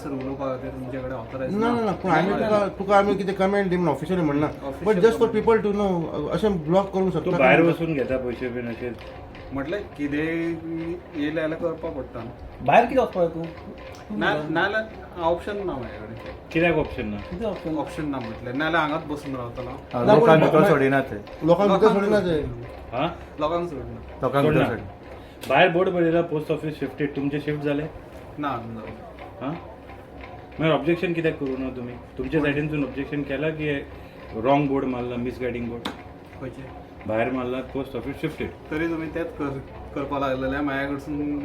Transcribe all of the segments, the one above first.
Sir उलोवपाक खातीर तुमचे ऑथरायज ना ना पूण आमी तुका आमी कितें कमेंट दी म्हणून ऑफिशियली म्हणना but just for people to know अशें ब्लॉक करूंक शकता भायर वचून घेता पयशे बीन अशे म्हटल्यार कितें येयलें जाल्यार करपा पडटा न्हू भायर कितें वचपा तूं नाल्यार ऑप्शन ना म्हाजे कडेन कित्याक ऑप्शन ना कितें ऑप्शन ऑप्शन ना म्हटल्यार नाल्यार हांगाच बसून रावतलो लोकांक भितर सोडिना ते लोकांक भितर सोडिना ते हा लोकांक सोडना लोकांक भितर सोडना. भायर बोर्ड बरयला पोस्ट ऑफिस शिफ्टेड तुमचे शिफ्ट जाले ना हा मागीर ऑब्जेक्शन कित्याक करूं ना तुमी तुमच्या सायडीनसून ऑब्जेक्शन केला की रॉंग बोर्ड मारला मिसगायडींग बोर्ड खंयचे भायर मारला पोस्ट ऑफिस शिफ्टेड तरी तुमी तेंच करपा लागलेले म्हाज्या कडसून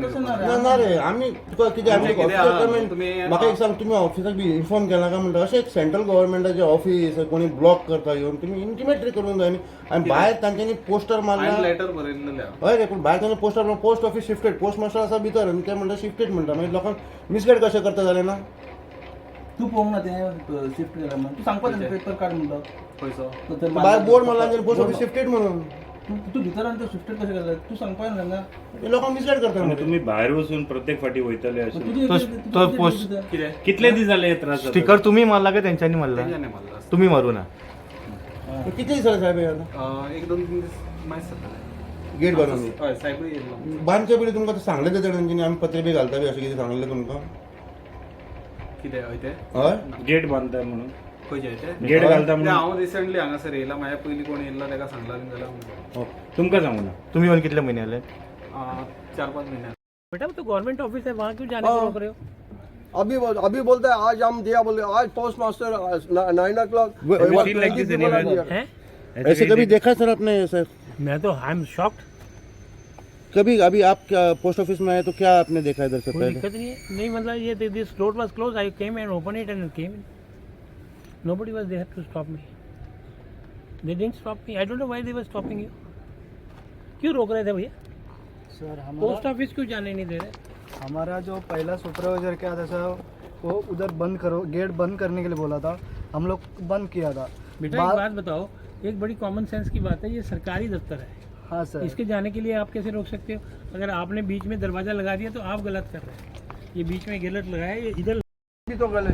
तसं ना रे. ना ना रे आमी तुका कितें आमी म्हणजे कितें ऑफिसाक आहा, कमेंट तुमी- म्हाका एक सांग तुमी ऑफिसाक बी इन्फॉर्म केला काय म्हणटा अशें एक सेंट्रल गव्हर्मेंटाचें ऑफिस कोणी ब्लॉक करता येवन तुमी इंटिमेट तरी करूंक जाय न्ही आनी भायर तांच्यांनी पोस्टर मारला हांवें लेटर बरयल्लें हय रे पूण भायर तांणी poster post office shifted post master आसा भितर आनी ते म्हणटा शिफ्टेड म्हणटा मागीर लोकांक मिसगायड कशें करता जालें ना तूं पळोवंक ना तें शिफ्ट केला म्हणून तूं सांगपा जाय पेपर कार्ड म्हणटा खंयचो भायर बोर्ड मारला आनी पोस्ट ऑफिस शिफ्टेड म्हणून तूं भितर आनी तें शिफ्टेड कशें करता तूं सांगपा जाय ना हे लोकांक मिसगायड करता आनी म्हणटा तुमी भायर वचून प्रत्येक फाटी वयतले अशें तो पोस्ट कितें कितले दीस जाले हे त्रास जाता? स्टिकर तुम्ही मारला का त्यांच्यानी मारला तेंच्यानी मारला तुम्ही मारू ना किती दिसांनी साहेब येयला एक दोन तीन दीस मागीर जातले गेट बांदून हय सायबूय येयलो बांदचे पयलीं तुमकां आतां सांगलें तें तेंच्यांनी आमी पत्रे बी घालता बी अशें कितें सांगलें तुमकां कितें हय तें हय गेट बांदता म्हणून खंयचे तें गेट घालता ते म्हणून हांव रिसंटली हांगासर येयला म्हाज्या पयलीं कोण येयल्लो ताका सांगला बीन जाल्यार तुमकां सांगू ना तुम्ही येऊन कितले महिने आले 4-5 महिने बेटा वो तो गवर्नमेंट ऑफिस है वहाँ क्यों जाने को रोक रहे हो अभी बोलते हैं आज हम दिया बोले आज पोस्ट मास्टर 9 o'clock हैं ऐसे कभी देखा सर आपने सर मैं तो आई एम शॉक्ड कभी अभी आप क्या पोस्ट ऑफिस में आए तो क्या आपने देखा इधर से कोई पहले दिक्कत नहीं है नहीं मतलब ये this road was close I came and open it and came in nobody was there to stop me they didn't stop me I don't know why they वर स्टॉपिंग यू क्यों रोक रहे थे भैया सर पोस्ट ऑफिस क्यों जाने नहीं दे रहे हमारा जो पहला सुपरवाइजर क्या था सर वो उधर बंद करो गेट बंद करने के लिए बोला था हम लोग बंद किया था बेटा एक बात बताओ एक बड़ी कॉमन सेंस की बात है ये सरकारी दफ्तर है हाँ सर इसके जाने के लिए आप कैसे रोक सकते हो अगर आपने बीच में दरवाजा लगा दिया तो आप गलत कर रहे हैं ये बीच में गलत लगाया ये इधर भितो गेले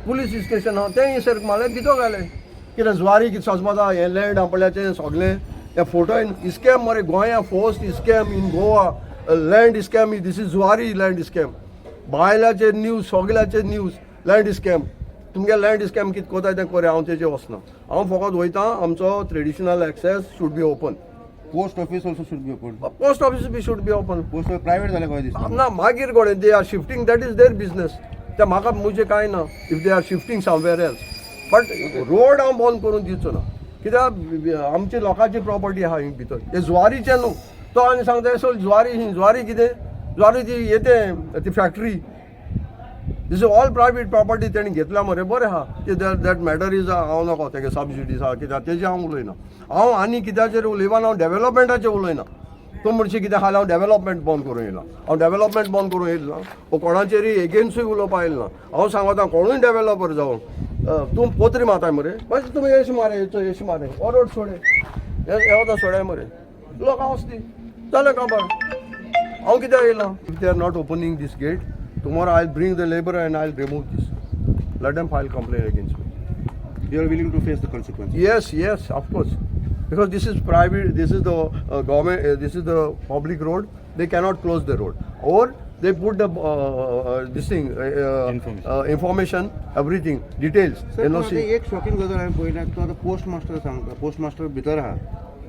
पुलीस स्टेशन तेंय सर मारले भितो गेले कितें ज्वारी कितें सजमता हें लँड आपल्याचें सगलें हे फोटो इस्कॅम मरे गोंया first scam in Goa land scam this is Zuari land scam बायलाचे न्यूज सगल्याचे न्यूज लँड इस्कॅम तुमगे लँड इस्कॅम कितें कोताय तें करे हांव तेजेर वचना हांव फकत वयता आमचो traditional access should be open post office also should be open post office be should be open post private जालें कशें दिसता ना मागीर कोणे they are shifting that is their business ते म्हाका मुजे कांय ना if they are shifting somewhere else but road हांव बंद करून दिवचो ना कित्याक आमची लोकांची प्रॉपर्टी आहा हिंग भितर हे ज्वारीचे न्हू तो आनी सांगता सो ज्वारी कितें ज्वारी ती येते ती factory this is all private property तेणी घेतल्या मरे बरें आहा की दॅट मॅटर इज हांव नाको तेगे सबसिडीज आहा कित्याक तेजेर हांव उलयना हांव आनी कित्याचेर उलयना हांव डेव्हलपमेंटाचेर उलयना तो म्हणशी कितें हाल हांव डेव्हलपमेंट बंद करूं येयला हांव डेव्हलपमेंट बंद करूं येयला वो कोणाचेरी एगेन्स्टूय उलोवपा येयला ना हांव सांगता कोणूय डेव्हलपर जावं तूं पोत्री माताय मरे मागीर तुमी येशी मारे ओरोड सोडे येवता सोडाय मरे लोक हांव वचती जालें काबार हांव कित्याक येयला if they are not opening this gate tomorrow I'll bring the labor and I'll remove this. Let them file complaint against me. You are willing to face the consequences? Yes, of course. Because this is private, this is the government, this is the public road. They cannot close the road. Or they put the this thing, information, everything, details. Sir आता एक shocking गजाल हांवें पळयल्या तो आतां post master सांगता post master भितर आहा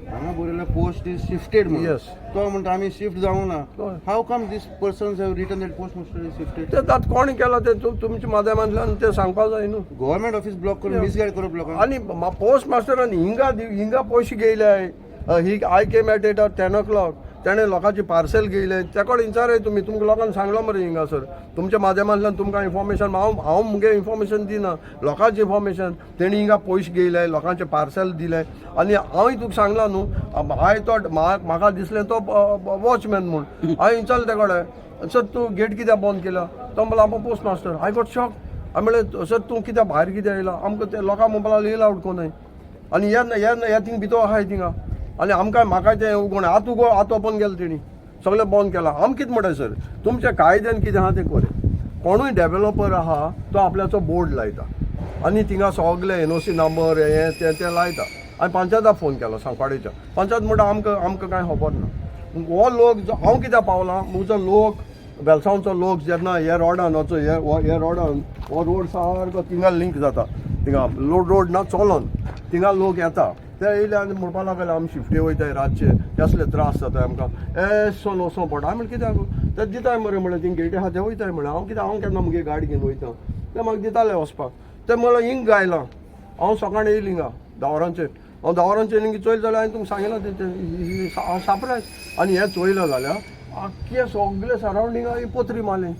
हांगा बरयला पोस्ट इज शिफ्टेड म्हणून Yes. तो म्हणटा आमी शिफ्ट जावंक ना how come these persons have written that post master is shifted ते आतां कोणी केला ते तुमच्या माध्यमांतल्यान ते सांगपाक जाय न्हू गव्हर्मेंट ऑफिस ब्लॉक करून मिसगायड करप लोकांक आणि पोस्ट मास्टरान हिंगा पयशे घेयले ही आय केम एट 10 o'clock ताणें लोकांची पार्सल घेयले तेका विचारय तुमी तुमकां लोकांक सांगलो मरे हिंगासर तुमच्या माध्यमांतल्यान तुमकां इन्फॉर्मेशन हांव मुगे इन्फॉर्मेशन दिना लोकांचे इन्फॉर्मेशन तेणी हिंगा पयशे घेयले लोकांचे पार्सल दिले आनी हांवूय तुका सांगला न्हू हांवें तो म्हाका दिसलें तो वॉचमॅन म्हूण हांवें विचारलें ते कडेन सर तूं गेट कित्याक बंद केला तो म्हणलो आम post master I got shock हांवें म्हणलें सर तूं कित्याक भायर कित्याक येयला आमकां ते लोकांक म्हणपाक लागलो येयला आउट कोनाय आनी हे थिंग भितर आहाय थिंगा आनी आमकां म्हाका तें कोण आत ओपन केलें तेणी सगळें बंद केलां आम कितें म्हणटा सर तुमच्या कायद्यान कितें आहा तें करे कोणूय डेव्हलपर आहा तो आपल्याचो बोर्ड लायता आनी थिंगा सगळे NOC नंबर हे ते लायता. हांवें पंचायताक फोन केलो सांकवाडेच्या. पंचायत म्हणटा आमकां कांय खबर ना. हो लोक हांव कित्याक पावलां म्हजो लोक वेलसांवचो लोक जेन्ना हे रोडान हे रोडान हो रोड सारको थिंगा लिंक जाता थिंगा रोड ना चलोन थिंगा लोक येता ते येयले आनी म्हणपा लागले आमी शिफ्टी वयताय रातचे कसले त्रास जाताय आमकां एसोन वचों पडटा. हांवें म्हणलें कित्याक ते दिताय मरे म्हणलें थिंग गेटी आहा ते वयताय म्हणलें. हांव केन्ना मुगे गाडी घेवन वयता ते म्हाका दिताले वचपाक. ते म्हणलें हिंग गायलां हांव सकाळीं येयली हिंगा दावरांचेर. हांव दावरांचेर हिंग चोयलें जाल्यार हांवें तुमकां सांगिल्लें हांव सापरायज आनी हें चोयलें जाल्यार आख्खे सगळे सरावंडिंगा ही पोत्री मारलें.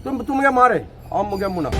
तुमगे मारे हांव मुगे म्हणा